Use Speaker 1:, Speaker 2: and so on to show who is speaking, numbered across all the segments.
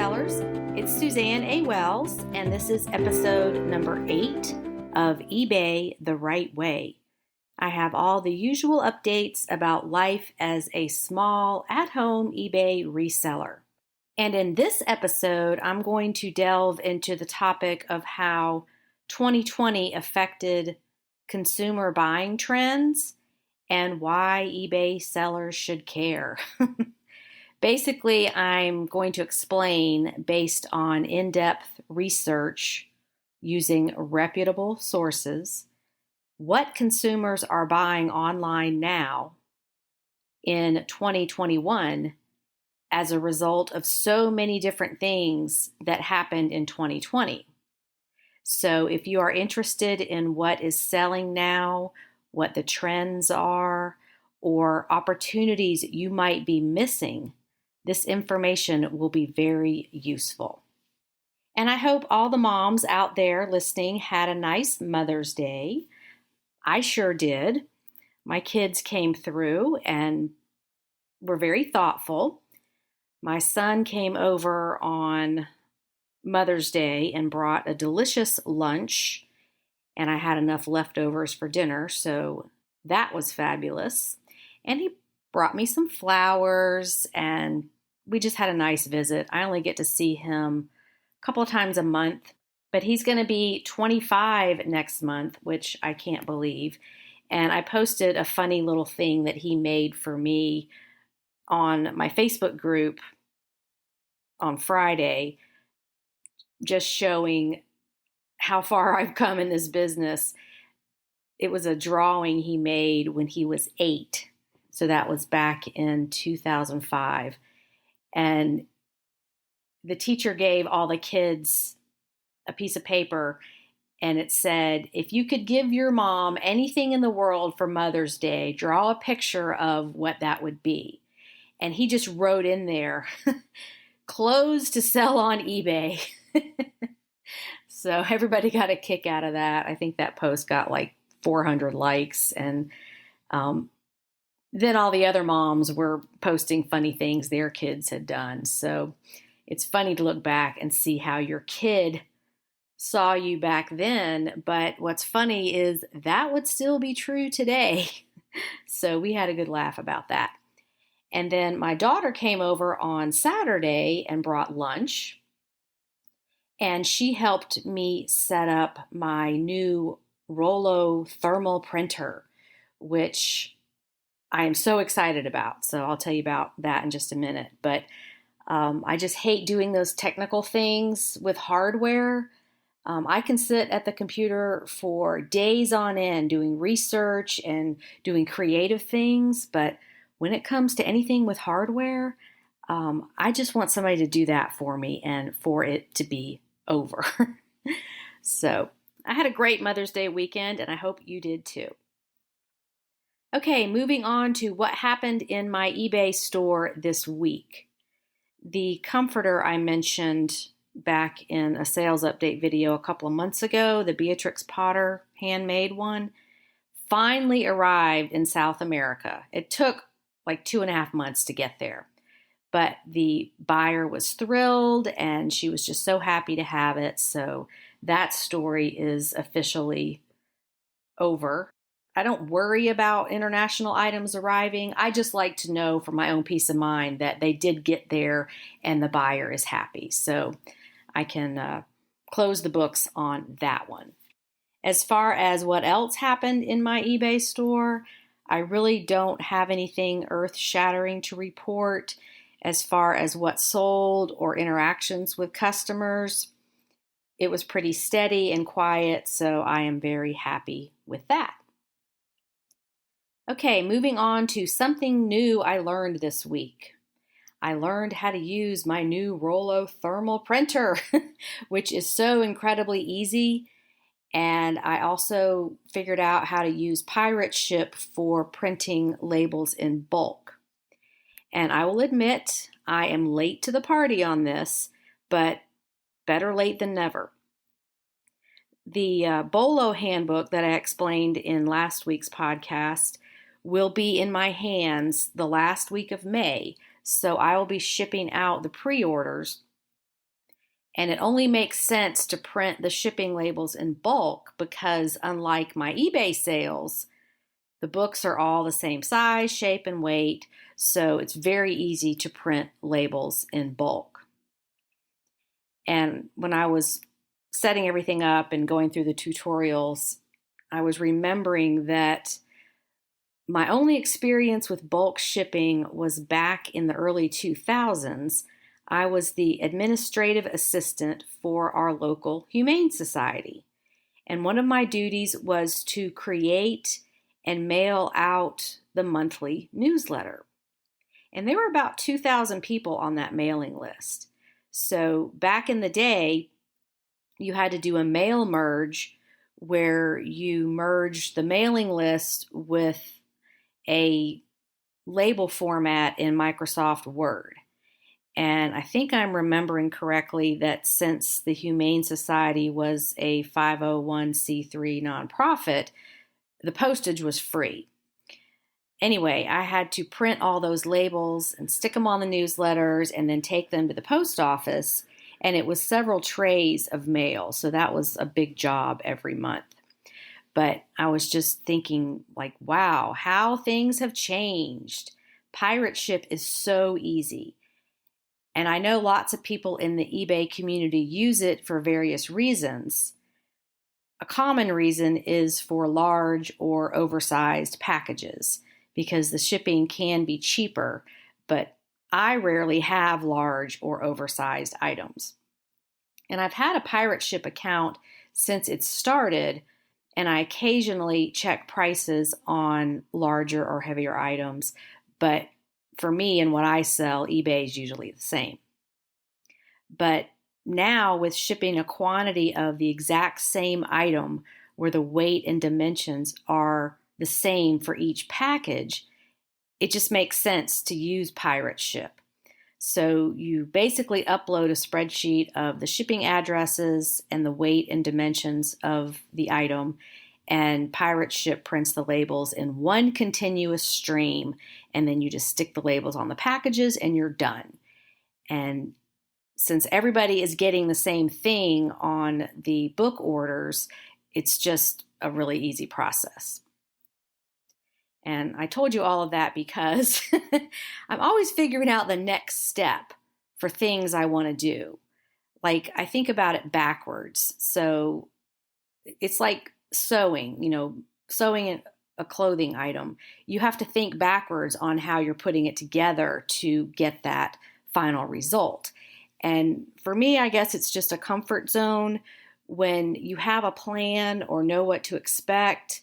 Speaker 1: Resellers. It's Suzanne A. Wells, and this is episode number 8 of eBay the Right Way. I have all the usual updates about life as a small, at-home eBay reseller. And in this episode, I'm going to delve into the topic of how 2020 affected consumer buying trends and why eBay sellers should care. Basically, I'm going to explain, based on in-depth research using reputable sources, what consumers are buying online now in 2021 as a result of so many different things that happened in 2020. So if you are interested in what is selling now, what the trends are, or opportunities you might be missing, this information will be very useful. And I hope all the moms out there listening had a nice Mother's Day. I sure did. My kids came through and were very thoughtful. My son came over on Mother's Day and brought a delicious lunch, and I had enough leftovers for dinner, so that was fabulous. And he brought me some flowers, and we just had a nice visit. I only get to see him a couple of times a month, but he's going to be 25 next month, which I can't believe. And I posted a funny little thing that he made for me on my Facebook group on Friday, just showing how far I've come in this business. It was a drawing he made when he was 8. So that was back in 2005. And the teacher gave all the kids a piece of paper, and it said, if you could give your mom anything in the world for Mother's Day, draw a picture of what that would be. And he just wrote in there, clothes to sell on eBay. So everybody got a kick out of that. I think that post got like 400 likes. And then all the other moms were posting funny things their kids had done. So it's funny to look back and see how your kid saw you back then. But what's funny is that would still be true today. So we had a good laugh about that. And then my daughter came over on Saturday and brought lunch. And she helped me set up my new Rollo thermal printer, which I am so excited about. So I'll tell you about that in just a minute. But I just hate doing those technical things with hardware. I can sit at the computer for days on end doing research and doing creative things. But when it comes to anything with hardware, I just want somebody to do that for me and for it to be over. So I had a great Mother's Day weekend, and I hope you did too. Okay, moving on to what happened in my eBay store this week. The comforter I mentioned back in a sales update video a couple of months ago, the Beatrix Potter handmade one, finally arrived in South America. It took like 2.5 months to get there, but the buyer was thrilled and she was just so happy to have it. So that story is officially over. I don't worry about international items arriving. I just like to know for my own peace of mind that they did get there and the buyer is happy. So I can close the books on that one. As far as what else happened in my eBay store, I really don't have anything earth-shattering to report as far as what sold or interactions with customers. It was pretty steady and quiet, so I am very happy with that. Okay, moving on to something new I learned this week. I learned how to use my new Rollo thermal printer, which is so incredibly easy. And I also figured out how to use Pirate Ship for printing labels in bulk. And I will admit, I am late to the party on this, but better late than never. The BOLO handbook that I explained in last week's podcast will be in my hands the last week of May, so I will be shipping out the pre-orders And it only makes sense to print the shipping labels in bulk because, unlike my eBay sales, the books are all the same size, shape, and weight, so it's very easy to print labels in bulk. And when I was setting everything up and going through the tutorials, I was remembering that my only experience with bulk shipping was back in the early 2000s. I was the administrative assistant for our local Humane Society. And one of my duties was to create and mail out the monthly newsletter. And there were about 2,000 people on that mailing list. So back in the day, you had to do a mail merge where you merged the mailing list with a label format in Microsoft Word. And I think I'm remembering correctly that since the Humane Society was a 501c3 nonprofit, the postage was free. Anyway, I had to print all those labels and stick them on the newsletters and then take them to the post office. And it was several trays of mail, so that was a big job every month. But I was just thinking, like, wow, how things have changed. Pirate ship is so easy. And I know lots of people in the eBay community use it for various reasons. A common reason is for large or oversized packages because the shipping can be cheaper, but I rarely have large or oversized items. And I've had a pirate ship account since it started, and I occasionally check prices on larger or heavier items, but for me and what I sell, eBay is usually the same. But now with shipping a quantity of the exact same item where the weight and dimensions are the same for each package, it just makes sense to use pirate ship. So you basically upload a spreadsheet of the shipping addresses and the weight and dimensions of the item, and pirate ship prints the labels in one continuous stream, and then you just stick the labels on the packages and you're done. And since everybody is getting the same thing on the book orders, it's just a really easy process. And I told you all of that because I'm always figuring out the next step for things I want to do. Like, I think about it backwards. So it's like sewing, sewing a clothing item. You have to think backwards on how you're putting it together to get that final result. And for me, I guess it's just a comfort zone. When you have a plan or know what to expect,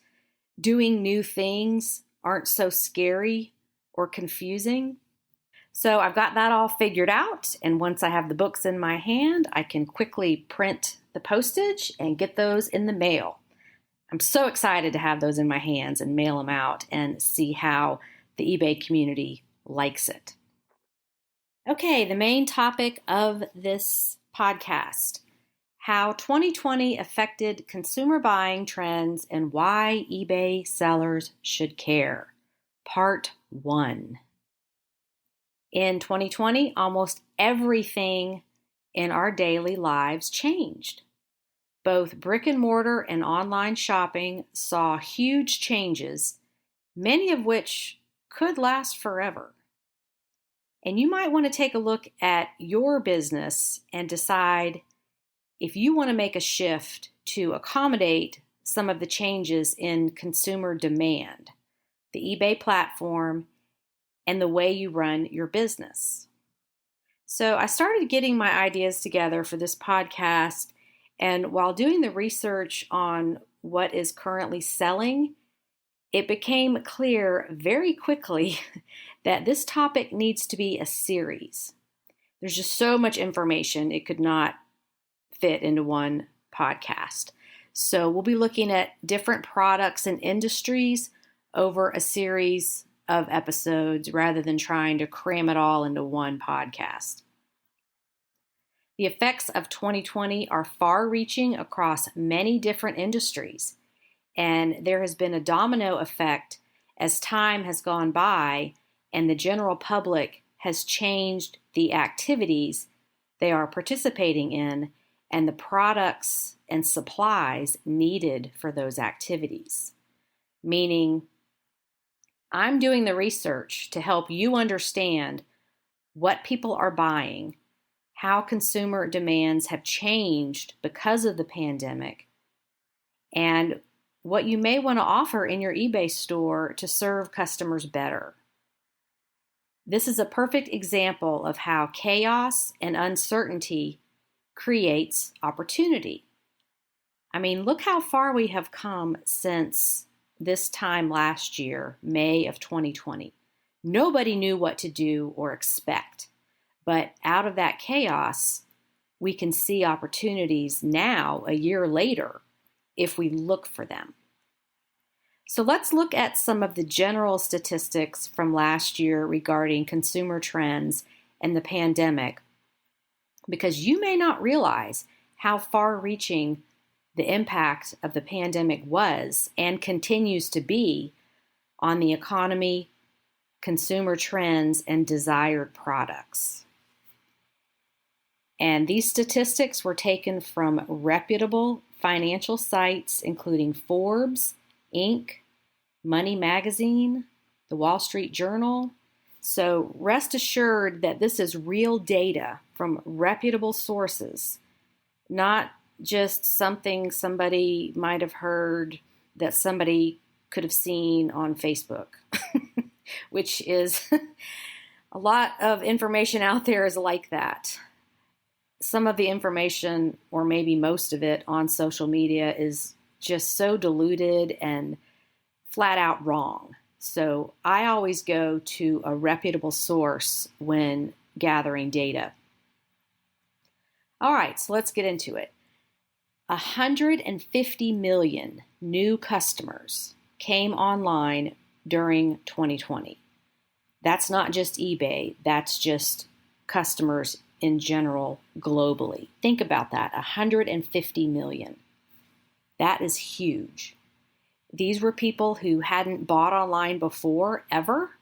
Speaker 1: doing new things aren't so scary or confusing. So I've got that all figured out. And once I have the books in my hand, I can quickly print the postage and get those in the mail. I'm so excited to have those in my hands and mail them out and see how the eBay community likes it. Okay, the main topic of this podcast: how 2020 affected consumer buying trends and why eBay sellers should care. Part 1. In 2020, almost everything in our daily lives changed. Both brick and mortar and online shopping saw huge changes, many of which could last forever. And you might want to take a look at your business and decide if you want to make a shift to accommodate some of the changes in consumer demand, the eBay platform, and the way you run your business. So I started getting my ideas together for this podcast, and while doing the research on what is currently selling, it became clear very quickly that this topic needs to be a series. There's just so much information, it could not fit into one podcast. So we'll be looking at different products and industries over a series of episodes rather than trying to cram it all into one podcast. The effects of 2020 are far-reaching across many different industries, and there has been a domino effect as time has gone by and the general public has changed the activities they are participating in and the products and supplies needed for those activities. Meaning, I'm doing the research to help you understand what people are buying, how consumer demands have changed because of the pandemic, and what you may want to offer in your eBay store to serve customers better. This is a perfect example of how chaos and uncertainty creates opportunity. I mean, look how far we have come since this time last year, May of 2020. Nobody knew what to do or expect. But out of that chaos, we can see opportunities now, a year later, if we look for them. So let's look at some of the general statistics from last year regarding consumer trends and the pandemic, because you may not realize how far-reaching the impact of the pandemic was and continues to be on the economy, consumer trends, and desired products. And these statistics were taken from reputable financial sites, including Forbes, Inc., Money Magazine, the Wall Street Journal. So rest assured that this is real data from reputable sources, not just something somebody might have heard that somebody could have seen on Facebook, which is a lot of information out there is like that. Some of the information, or maybe most of it on social media, is just so diluted and flat out wrong. So I always go to a reputable source when gathering data. All right, so let's get into it. 150 million new customers came online during 2020. That's not just eBay, that's just customers in general globally. Think about that, 150 million. That is huge. These were people who hadn't bought online before, ever.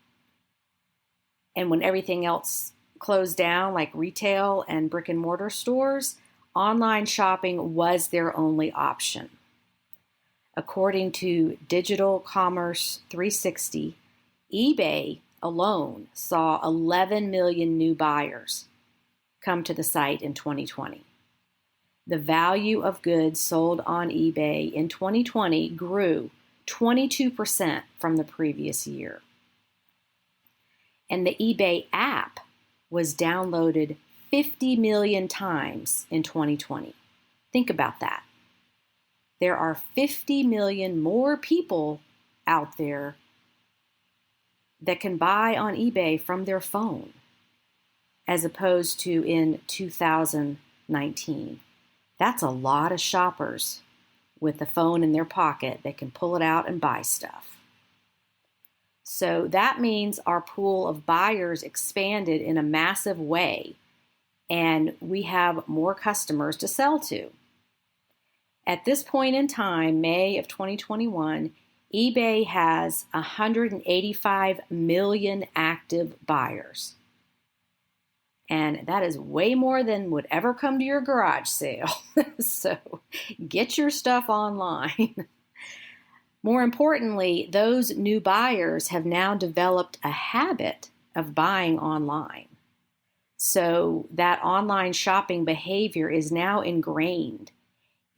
Speaker 1: And when everything else closed down, like retail and brick and mortar stores, online shopping was their only option. According to Digital Commerce 360, eBay alone saw 11 million new buyers come to the site in 2020. The value of goods sold on eBay in 2020 grew 22% from the previous year. And the eBay app was downloaded 50 million times in 2020. Think about that. There are 50 million more people out there that can buy on eBay from their phone, as opposed to in 2019. That's a lot of shoppers with a phone in their pocket that can pull it out and buy stuff. So that means our pool of buyers expanded in a massive way, and we have more customers to sell to. At this point in time, May of 2021, eBay has 185 million active buyers. And that is way more than would ever come to your garage sale. So get your stuff online. More importantly, those new buyers have now developed a habit of buying online. So that online shopping behavior is now ingrained,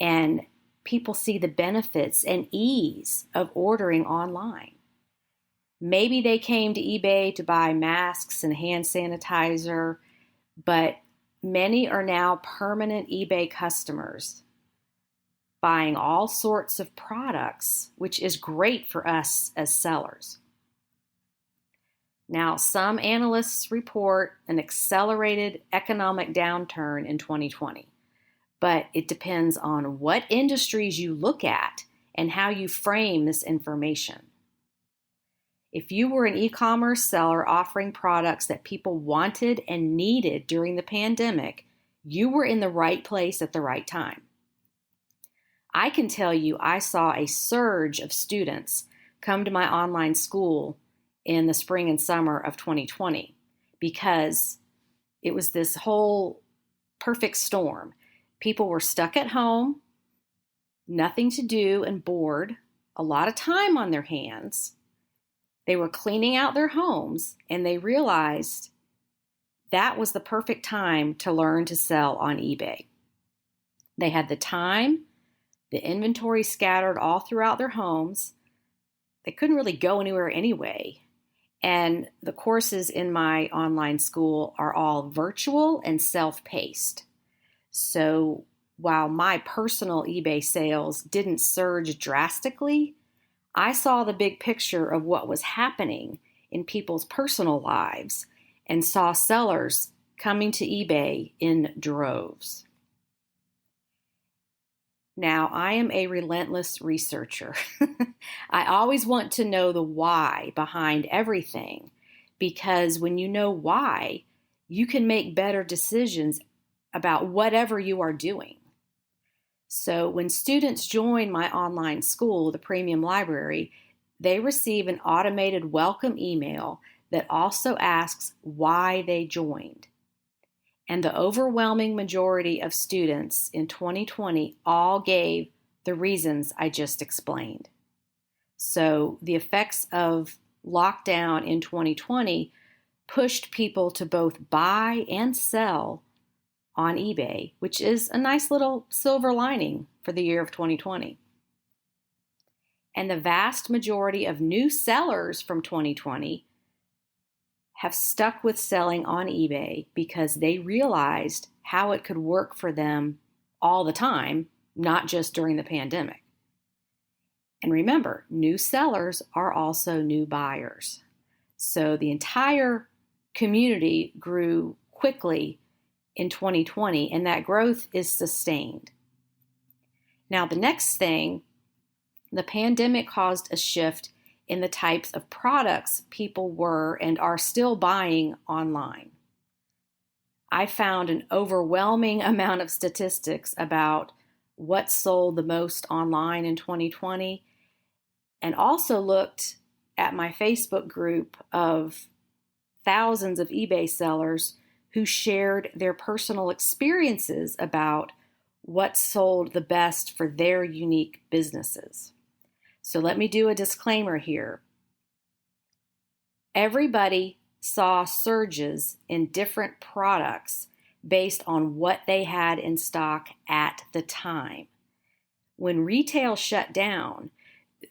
Speaker 1: and people see the benefits and ease of ordering online. Maybe they came to eBay to buy masks and hand sanitizer, but many are now permanent eBay customers, buying all sorts of products, which is great for us as sellers. Now, some analysts report an accelerated economic downturn in 2020, but it depends on what industries you look at and how you frame this information. If you were an e-commerce seller offering products that people wanted and needed during the pandemic, you were in the right place at the right time. I can tell you I saw a surge of students come to my online school in the spring and summer of 2020 because it was this whole perfect storm. People were stuck at home, nothing to do and bored, a lot of time on their hands. They were cleaning out their homes, and they realized that was the perfect time to learn to sell on eBay. They had the time, the inventory scattered all throughout their homes. They couldn't really go anywhere anyway. And the courses in my online school are all virtual and self-paced. So while my personal eBay sales didn't surge drastically, I saw the big picture of what was happening in people's personal lives and saw sellers coming to eBay in droves. Now, I am a relentless researcher. I always want to know the why behind everything, because when you know why, you can make better decisions about whatever you are doing. So when students join my online school, the Premium Library, they receive an automated welcome email that also asks why they joined. And the overwhelming majority of students in 2020 all gave the reasons I just explained. So the effects of lockdown in 2020 pushed people to both buy and sell on eBay, which is a nice little silver lining for the year of 2020. And the vast majority of new sellers from 2020 have stuck with selling on eBay because they realized how it could work for them all the time, not just during the pandemic. And remember, new sellers are also new buyers. So the entire community grew quickly in 2020, and that growth is sustained. Now, the next thing, the pandemic caused a shift in the types of products people were and are still buying online. I found an overwhelming amount of statistics about what sold the most online in 2020, and also looked at my Facebook group of thousands of eBay sellers who shared their personal experiences about what sold the best for their unique businesses. So let me do a disclaimer here. Everybody saw surges in different products based on what they had in stock at the time. When retail shut down,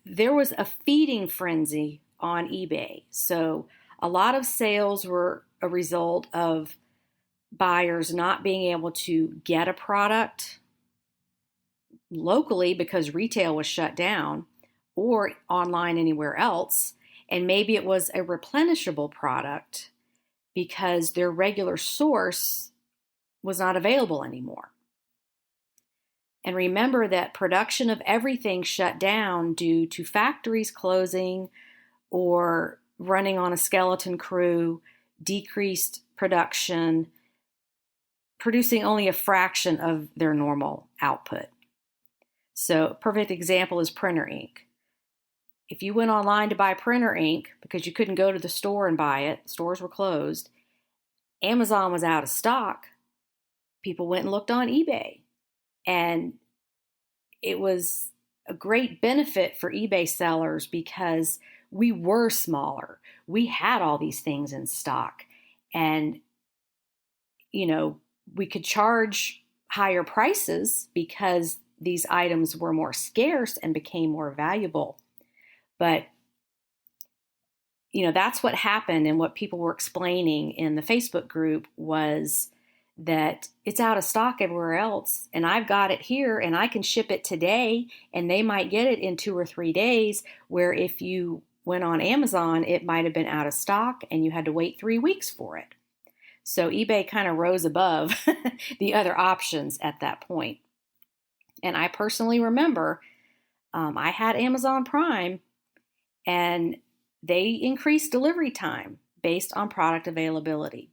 Speaker 1: there was a feeding frenzy on eBay. So a lot of sales were a result of buyers not being able to get a product locally because retail was shut down, or online anywhere else, and maybe it was a replenishable product because their regular source was not available anymore. And remember that production of everything shut down due to factories closing or running on a skeleton crew, decreased production, producing only a fraction of their normal output. So a perfect example is printer ink. If you went online to buy printer ink because you couldn't go to the store and buy it, stores were closed, Amazon was out of stock, people went and looked on eBay. And it was a great benefit for eBay sellers because we were smaller. We had all these things in stock. And, we could charge higher prices because these items were more scarce and became more valuable. But, that's what happened, and what people were explaining in the Facebook group was that it's out of stock everywhere else, and I've got it here, and I can ship it today, and they might get it in 2 or 3 days, where if you went on Amazon, it might have been out of stock, and you had to wait 3 weeks for it. So eBay kind of rose above the other options at that point. And I personally remember I had Amazon Prime, and they increased delivery time based on product availability.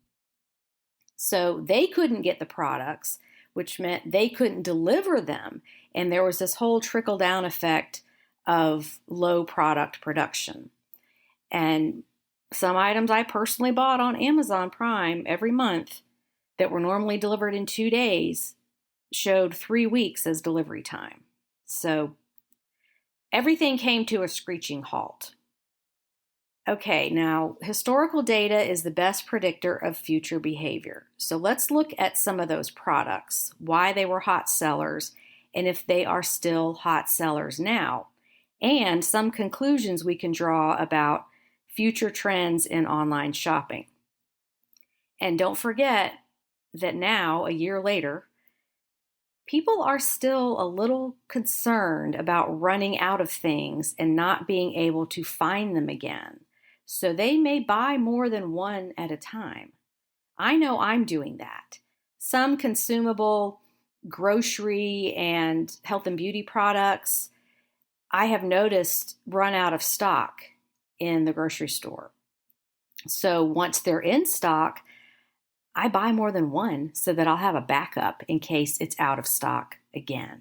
Speaker 1: So they couldn't get the products, which meant they couldn't deliver them. And there was this whole trickle-down effect of low product production. And some items I personally bought on Amazon Prime every month that were normally delivered in 2 days showed 3 weeks as delivery time. So everything came to a screeching halt. Okay, now historical data is the best predictor of future behavior. So let's look at some of those products, why they were hot sellers, and if they are still hot sellers now, and some conclusions we can draw about future trends in online shopping. And don't forget that now, a year later, people are still a little concerned about running out of things and not being able to find them again. So they may buy more than one at a time. I know I'm doing that. Some consumable grocery and health and beauty products, I have noticed run out of stock in the grocery store. So once they're in stock, I buy more than one so that I'll have a backup in case it's out of stock again.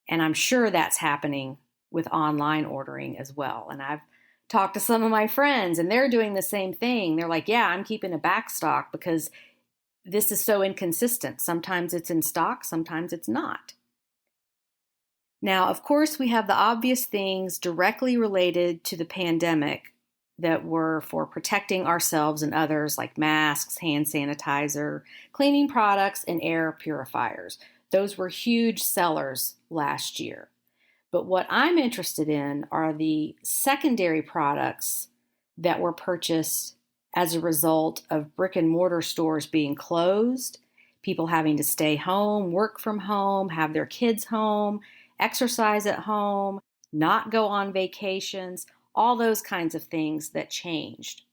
Speaker 1: And I'm sure that's happening with online ordering as well. And I've talked to some of my friends and they're doing the same thing. They're like, yeah, I'm keeping a back stock because this is so inconsistent. Sometimes it's in stock, sometimes it's not. Now, of course, we have the obvious things directly related to the pandemic that were for protecting ourselves and others, like masks, hand sanitizer, cleaning products, and air purifiers. Those were huge sellers last year. But what I'm interested in are the secondary products that were purchased as a result of brick and mortar stores being closed, people having to stay home, work from home, have their kids home, exercise at home, not go on vacations, all those kinds of things that changed.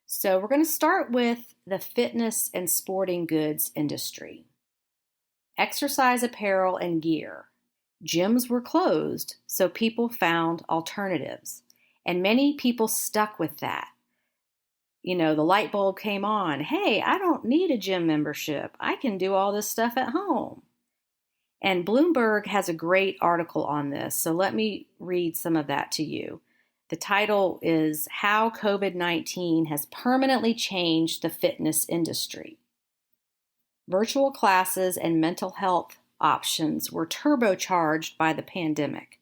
Speaker 1: So we're going to start with the fitness and sporting goods industry. Exercise apparel and gear. Gyms were closed, so people found alternatives. And many people stuck with that. You know, the light bulb came on. Hey, I don't need a gym membership. I can do all this stuff at home. And Bloomberg has a great article on this, so let me read some of that to you. The title is How COVID-19 Has Permanently Changed the Fitness Industry. Virtual classes and mental health options were turbocharged by the pandemic.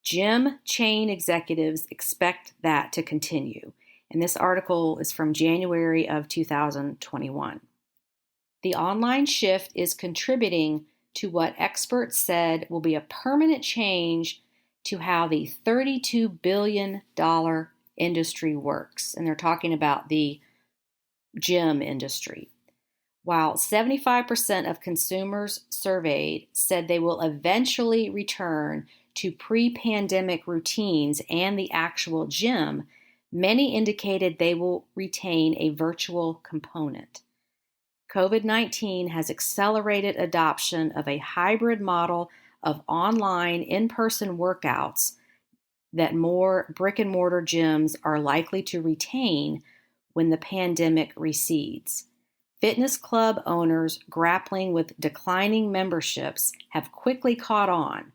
Speaker 1: Gym chain executives expect that to continue. And this article is from January of 2021. The online shift is contributing to what experts said will be a permanent change to how the $32 billion industry works. And they're talking about the gym industry. While 75% of consumers surveyed said they will eventually return to pre-pandemic routines and the actual gym, many indicated they will retain a virtual component. COVID-19 has accelerated adoption of a hybrid model of online in-person workouts that more brick-and-mortar gyms are likely to retain when the pandemic recedes. Fitness club owners grappling with declining memberships have quickly caught on,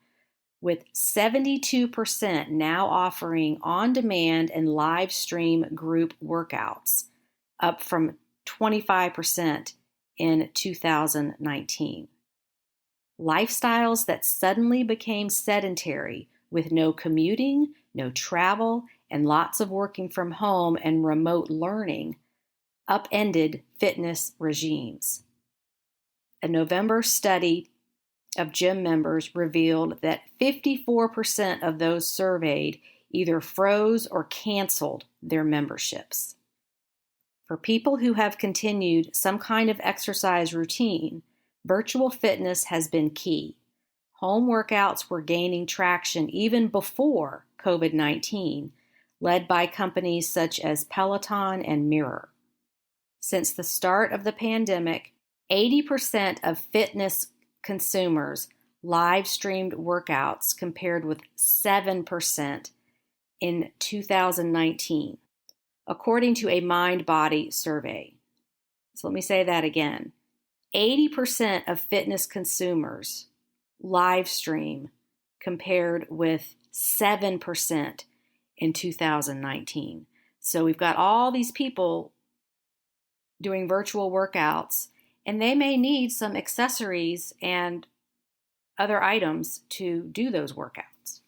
Speaker 1: with 72% now offering on-demand and live stream group workouts, up from 25% in 2019. Lifestyles that suddenly became sedentary with no commuting, no travel, and lots of working from home and remote learning upended fitness regimes. A November study of gym members revealed that 54% of those surveyed either froze or canceled their memberships. For people who have continued some kind of exercise routine, virtual fitness has been key. Home workouts were gaining traction even before COVID-19, led by companies such as Peloton and Mirror. Since the start of the pandemic, 80% of fitness consumers live streamed workouts compared with 7% in 2019, according to a mind-body survey. So let me say that again. 80% of fitness consumers live stream compared with 7% in 2019. So we've got all these people doing virtual workouts, and they may need some accessories and other items to do those workouts.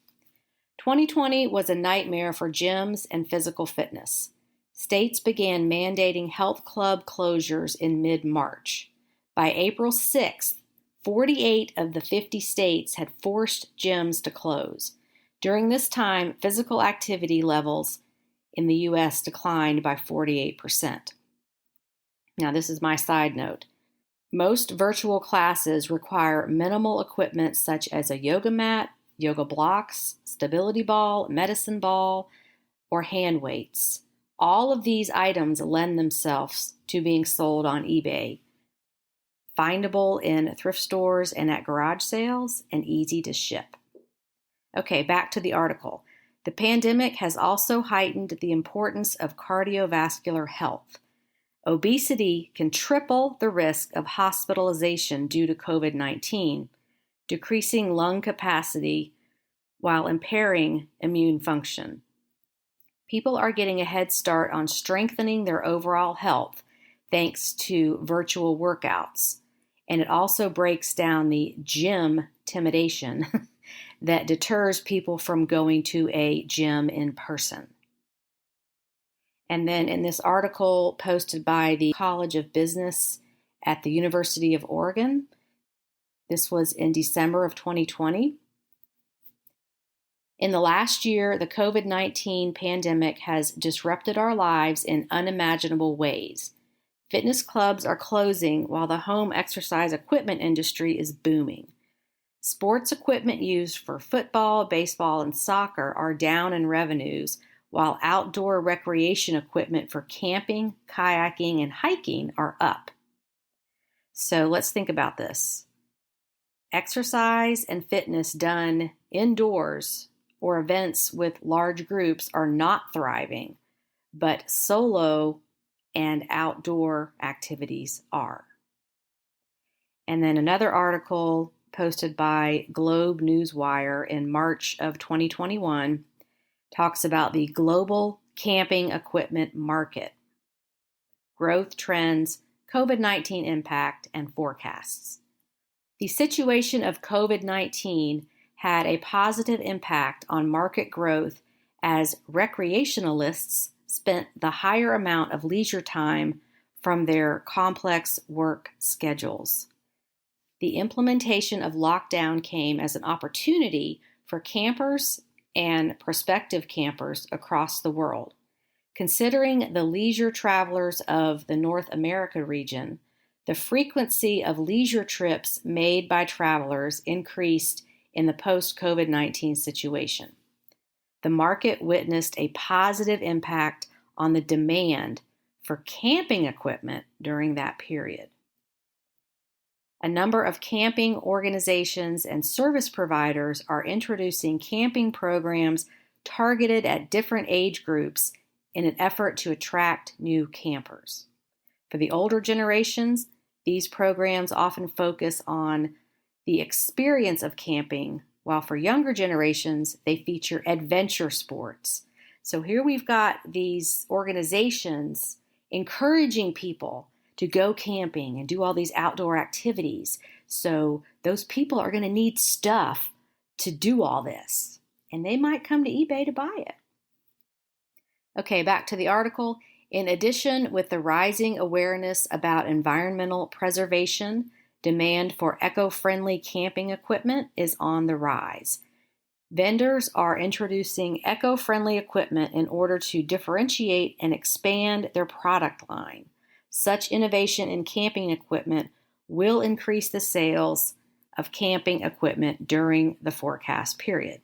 Speaker 1: 2020 was a nightmare for gyms and physical fitness. States began mandating health club closures in mid-March. By April 6th, 48 of the 50 states had forced gyms to close. During this time, physical activity levels in the U.S. declined by 48%. Now, this is my side note. Most virtual classes require minimal equipment such as a yoga mat, yoga blocks, stability ball, medicine ball, or hand weights. All of these items lend themselves to being sold on eBay, findable in thrift stores and at garage sales, and easy to ship. Okay, back to the article. The pandemic has also heightened the importance of cardiovascular health. Obesity can triple the risk of hospitalization due to COVID-19, decreasing lung capacity while impairing immune function. People are getting a head start on strengthening their overall health thanks to virtual workouts. And it also breaks down the gym intimidation that deters people from going to a gym in person. And then in this article posted by the College of Business at the University of Oregon, this was in December of 2020. In the last year, the COVID-19 pandemic has disrupted our lives in unimaginable ways. Fitness clubs are closing while the home exercise equipment industry is booming. Sports equipment used for football, baseball, and soccer are down in revenues, while outdoor recreation equipment for camping, kayaking, and hiking are up. So let's think about this. Exercise and fitness done indoors or events with large groups are not thriving, but solo and outdoor activities are. And then another article posted by Globe Newswire in March of 2021 talks about the global camping equipment market, growth trends, COVID-19 impact, and forecasts. The situation of COVID-19 had a positive impact on market growth as recreationalists spent the higher amount of leisure time from their complex work schedules. The implementation of lockdown came as an opportunity for campers and prospective campers across the world. Considering the leisure travelers of the North America region, the frequency of leisure trips made by travelers increased in the post-COVID-19 situation. The market witnessed a positive impact on the demand for camping equipment during that period. A number of camping organizations and service providers are introducing camping programs targeted at different age groups in an effort to attract new campers. For the older generations, these programs often focus on the experience of camping, while for younger generations, they feature adventure sports. So here we've got these organizations encouraging people to go camping and do all these outdoor activities. So those people are going to need stuff to do all this, and they might come to eBay to buy it. Okay, back to the article. In addition, with the rising awareness about environmental preservation, demand for eco-friendly camping equipment is on the rise. Vendors are introducing eco-friendly equipment in order to differentiate and expand their product line. Such innovation in camping equipment will increase the sales of camping equipment during the forecast period.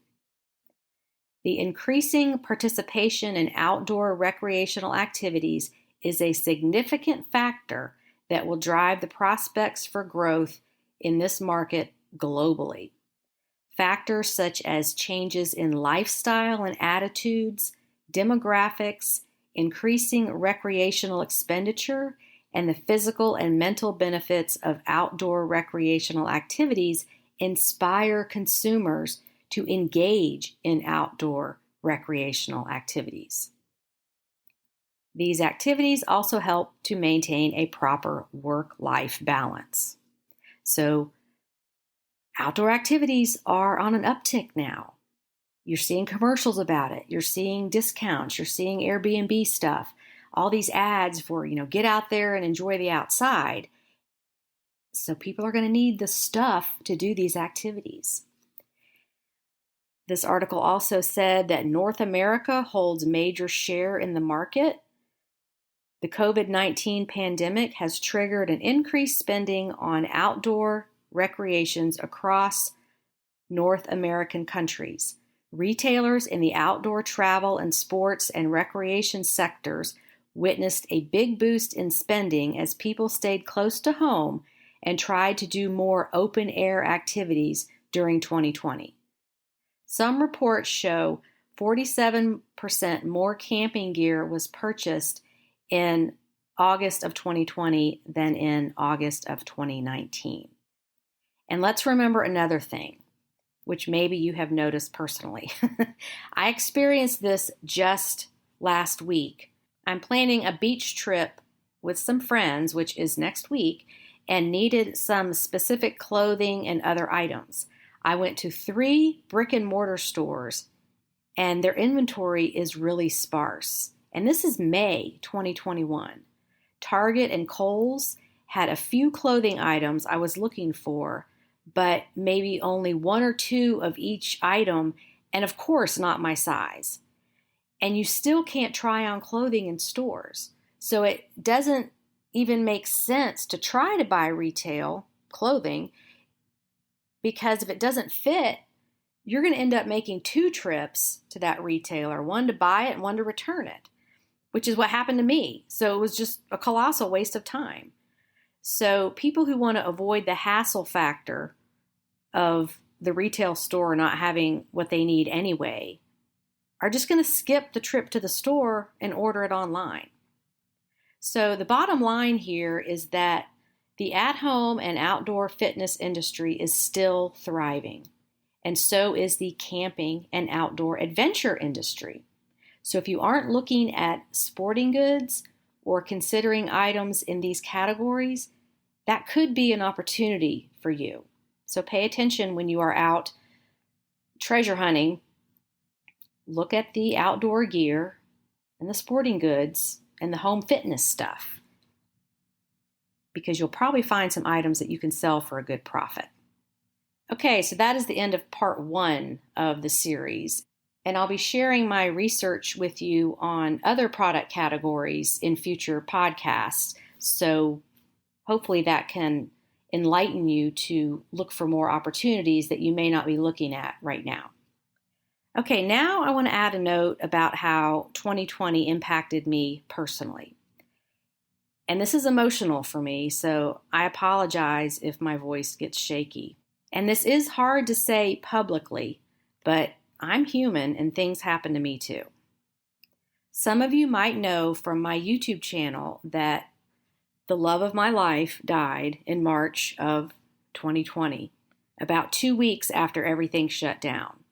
Speaker 1: The increasing participation in outdoor recreational activities is a significant factor that will drive the prospects for growth in this market globally. Factors such as changes in lifestyle and attitudes, demographics, increasing recreational expenditure, and the physical and mental benefits of outdoor recreational activities inspire consumers to engage in outdoor recreational activities. These activities also help to maintain a proper work-life balance. So outdoor activities are on an uptick now. You're seeing commercials about it. You're seeing discounts. You're seeing Airbnb stuff. All these ads for, get out there and enjoy the outside. So people are going to need the stuff to do these activities. This article also said that North America holds major share in the market. The COVID-19 pandemic has triggered an increased spending on outdoor recreations across North American countries. Retailers in the outdoor travel and sports and recreation sectors witnessed a big boost in spending as people stayed close to home and tried to do more open-air activities during 2020. Some reports show 47% more camping gear was purchased in August of 2020 than in August of 2019. And let's remember another thing, which maybe you have noticed personally. I experienced this just last week. I'm planning a beach trip with some friends, which is next week, and needed some specific clothing and other items. I went to 3 brick and mortar stores, and their inventory is really sparse. And this is May 2021. Target and Kohl's had a few clothing items I was looking for, but maybe only 1 or 2 of each item, and of course not my size. And you still can't try on clothing in stores. So it doesn't even make sense to try to buy retail clothing, because if it doesn't fit, you're going to end up making 2 trips to that retailer, one to buy it and one to return it, which is what happened to me. So it was just a colossal waste of time. So people who want to avoid the hassle factor of the retail store not having what they need anyway are just going to skip the trip to the store and order it online. So the bottom line here is that the at-home and outdoor fitness industry is still thriving, and so is the camping and outdoor adventure industry. So if you aren't looking at sporting goods or considering items in these categories, that could be an opportunity for you. So pay attention when you are out treasure hunting. Look at the outdoor gear and the sporting goods and the home fitness stuff, because you'll probably find some items that you can sell for a good profit. Okay, so that is the end of part 1 of the series. And I'll be sharing my research with you on other product categories in future podcasts. So hopefully that can enlighten you to look for more opportunities that you may not be looking at right now. Okay, now I want to add a note about how 2020 impacted me personally. And this is emotional for me, so I apologize if my voice gets shaky. And this is hard to say publicly, but I'm human and things happen to me too. Some of you might know from my YouTube channel that the love of my life died in March of 2020, about 2 weeks after everything shut down.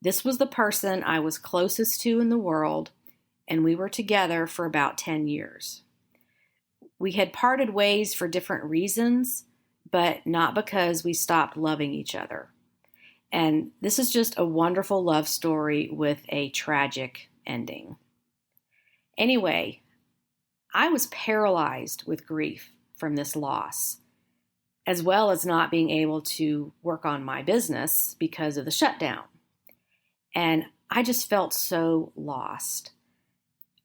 Speaker 1: This was the person I was closest to in the world, and we were together for about 10 years. We had parted ways for different reasons, but not because we stopped loving each other. And this is just a wonderful love story with a tragic ending. Anyway, I was paralyzed with grief from this loss, as well as not being able to work on my business because of the shutdown. And I just felt so lost.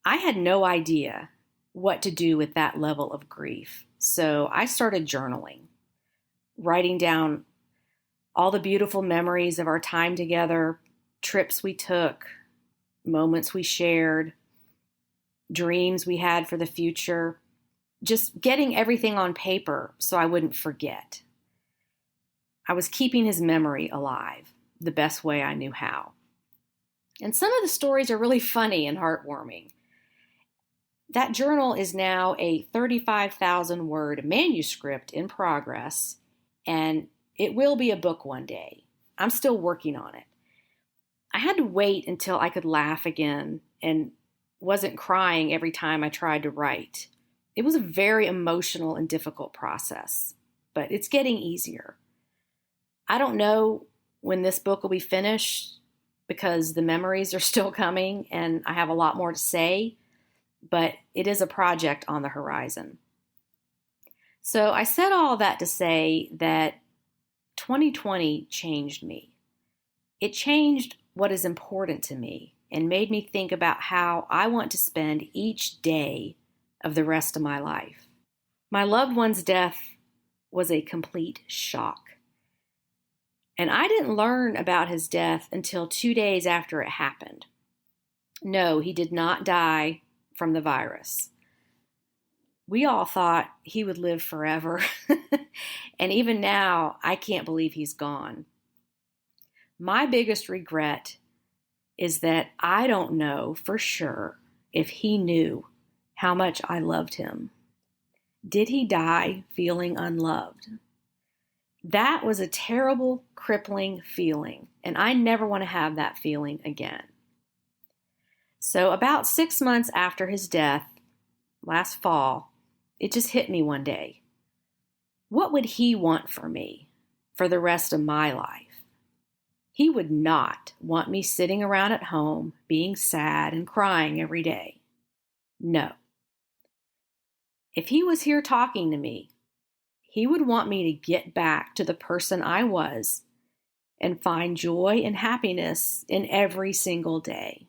Speaker 1: I had no idea what to do with that level of grief. So I started journaling, writing down all the beautiful memories of our time together, trips we took, moments we shared, dreams we had for the future, just getting everything on paper so I wouldn't forget. I was keeping his memory alive the best way I knew how. And some of the stories are really funny and heartwarming. That journal is now a 35,000 word manuscript in progress, and it will be a book one day. I'm still working on it. I had to wait until I could laugh again and wasn't crying every time I tried to write. It was a very emotional and difficult process, but it's getting easier. I don't know when this book will be finished because the memories are still coming and I have a lot more to say, but it is a project on the horizon. So I said all that to say that 2020 changed me. It changed what is important to me and made me think about how I want to spend each day of the rest of my life. My loved one's death was a complete shock. And I didn't learn about his death until 2 days after it happened. No, he did not die from the virus. We all thought he would live forever. And even now, I can't believe he's gone. My biggest regret is that I don't know for sure if he knew how much I loved him. Did he die feeling unloved? That was a terrible, crippling feeling, and I never want to have that feeling again. So about 6 months after his death, last fall, it just hit me one day. What would he want for me for the rest of my life? He would not want me sitting around at home being sad and crying every day. No. If he was here talking to me, he would want me to get back to the person I was and find joy and happiness in every single day.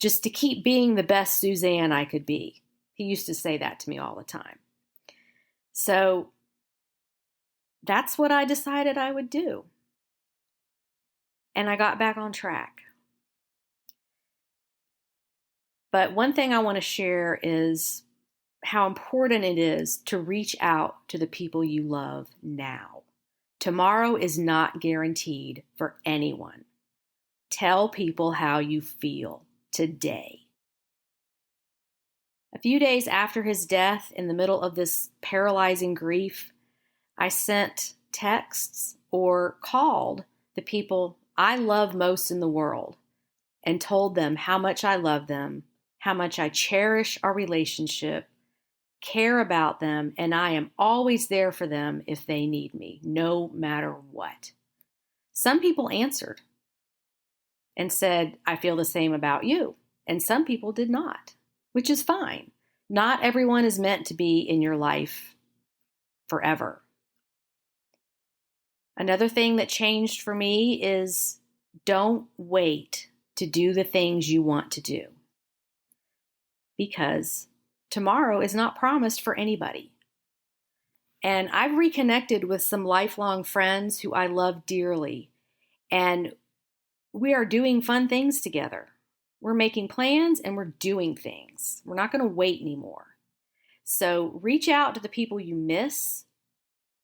Speaker 1: Just to keep being the best Suzanne I could be. He used to say that to me all the time. So that's what I decided I would do. And I got back on track. But one thing I want to share is how important it is to reach out to the people you love now. Tomorrow is not guaranteed for anyone. Tell people how you feel today. A few days after his death, in the middle of this paralyzing grief, I sent texts or called the people I love most in the world and told them how much I love them, how much I cherish our relationship, care about them, and I am always there for them if they need me, no matter what. Some people answered and said, I feel the same about you. And some people did not, which is fine. Not everyone is meant to be in your life forever. Another thing that changed for me is don't wait to do the things you want to do, because tomorrow is not promised for anybody. And I've reconnected with some lifelong friends who I love dearly, and we are doing fun things together. We're making plans and we're doing things. We're not going to wait anymore. So reach out to the people you miss,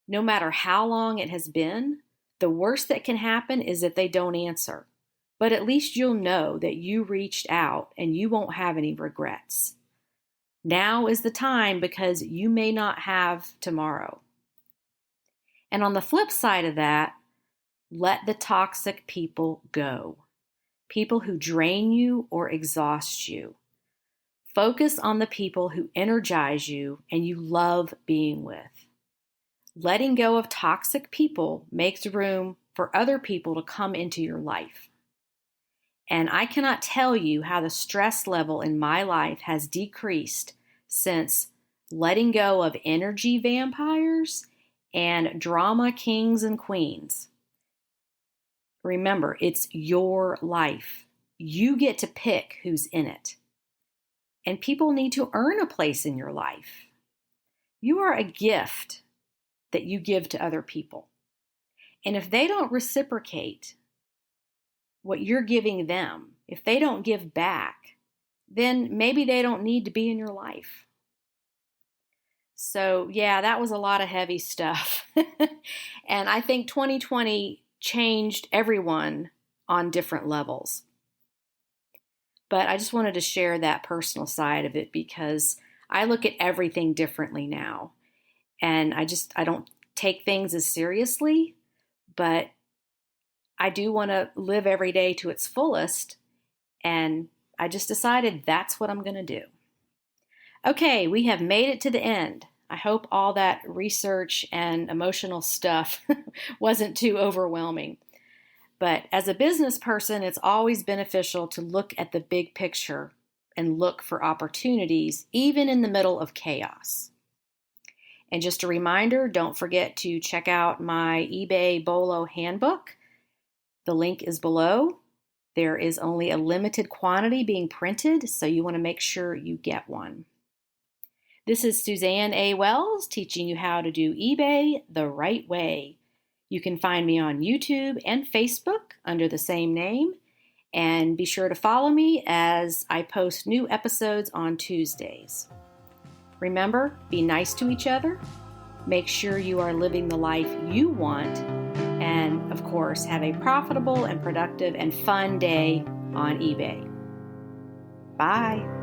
Speaker 1: no matter how long it has been. The worst that can happen is that they don't answer. But at least you'll know that you reached out and you won't have any regrets. Now is the time because you may not have tomorrow. And on the flip side of that, let the toxic people go. People who drain you or exhaust you. Focus on the people who energize you and you love being with. Letting go of toxic people makes room for other people to come into your life. And I cannot tell you how the stress level in my life has decreased since letting go of energy vampires and drama kings and queens. Remember, it's your life. You get to pick who's in it. And people need to earn a place in your life. You are a gift that you give to other people. And if they don't reciprocate what you're giving them, if they don't give back, then maybe they don't need to be in your life. So yeah, that was a lot of heavy stuff. And I think 2020 changed everyone on different levels. But I just wanted to share that personal side of it because I look at everything differently now. And I don't take things as seriously, but I do want to live every day to its fullest. And I just decided that's what I'm going to do. Okay, we have made it to the end. I hope all that research and emotional stuff wasn't too overwhelming. But as a business person, it's always beneficial to look at the big picture and look for opportunities, even in the middle of chaos. And just a reminder, don't forget to check out my eBay BOLO handbook. The link is below. There is only a limited quantity being printed, so you want to make sure you get one. This is Suzanne A. Wells teaching you how to do eBay the right way. You can find me on YouTube and Facebook under the same name, and be sure to follow me as I post new episodes on Tuesdays. Remember, be nice to each other, make sure you are living the life you want, and of course, have a profitable and productive and fun day on eBay. Bye.